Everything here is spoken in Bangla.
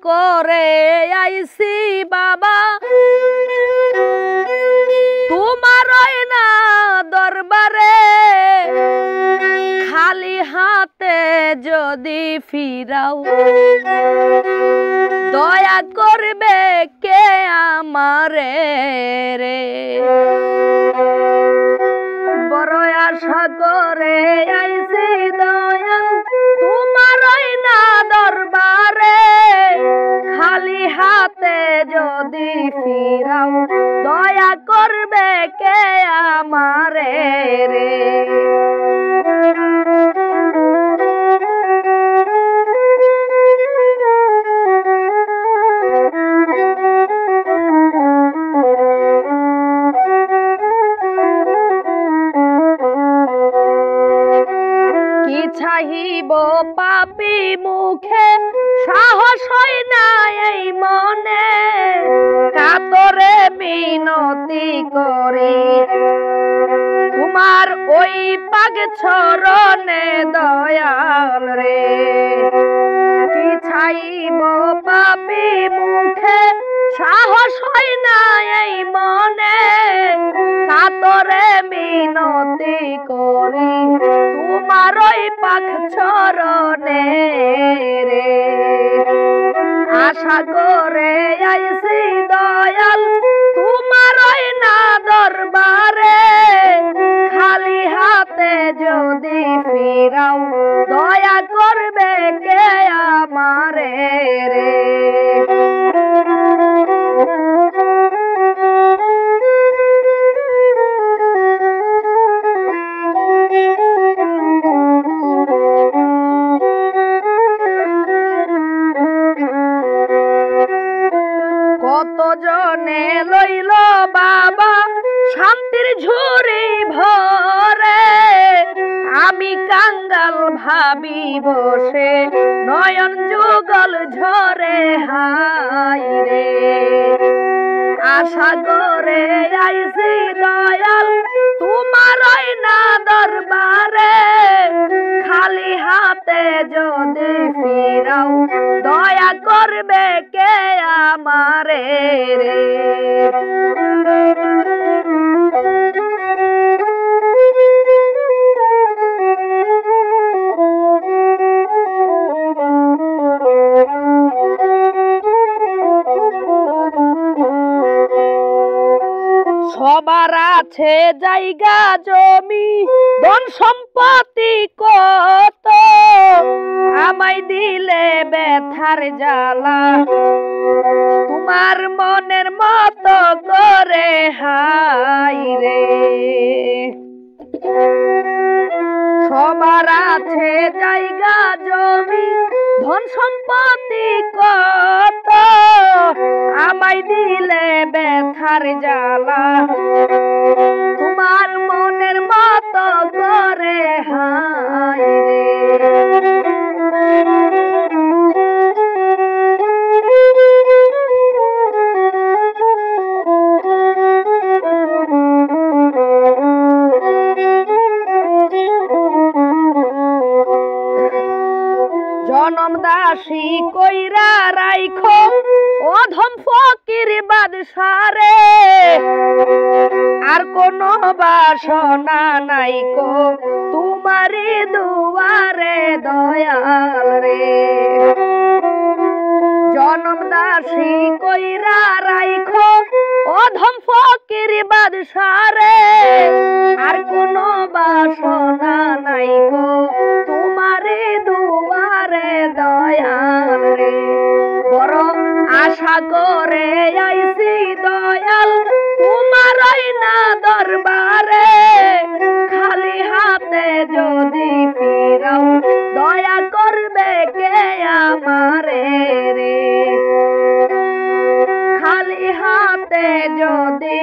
করে আইছি বাবা তোমার না দরবারে খালি হাতে যদি ফিরাও দয়া করবে কে আমারে রে বড় আশা করে আইছি দয়াল তোমার না দরবারে খালি হাতে যদি ফিরাও দয়া করবে কে আমারে রে চাহিব পাপী মুখে সাহস হয় না এই মনে কাতরে মিনতি করি তোমার ওই পাগ চরণে দয়াল রে কি চাইব পাপী মুখে সাহস হয় না এই মনে কাতরে মিনতি করি তোমার ওই পাখ চরণে রে আশা করে আইছি দয়াল তোমার ওই না দরবারে খালি হাতে যদি ফিরাও দয়া করবে কে আমারে রে কত জনে লইল বাবা শান্তির ঝুরি ভরে আমি কাঙ্গাল ভাবি বসে নয়ন যুগল ঝরে হাই রে আশা করে আইছি দয়াল তোমার না দরবারে খালি হাতে যদি ফিরাও দয়া করবে কে আমারে রে সবার আছে জায়গা জমি ধন সম্পত্তি কত আমায় দিলে ব্যথার জ্বালা তোমার মনের মতো করে হাই রে সবার আছে জায়গা জমি ধন সম্পত্তি কত আমায় দিলে ব্যথার জ্বালা তোমার মনের মতো করে হাই রে জনম দাসী কইরা রাইখো অধম ফকির বাদশারে আর কোন বাসনা নাইকো তোমারি দুয়ারে দয়াল রে জনম দাসী কইরা রাইখো অধম ফকির বাদশারে আর কোন বাসনা নাইকো তোমারি দুয়ারে দয়াল রে বড় আশা করে আইছি দয়াল তোমার না দরবারে খালি হাতে যদি ফিরাও দয়া করবে কে আমারে রে খালি হাতে যদি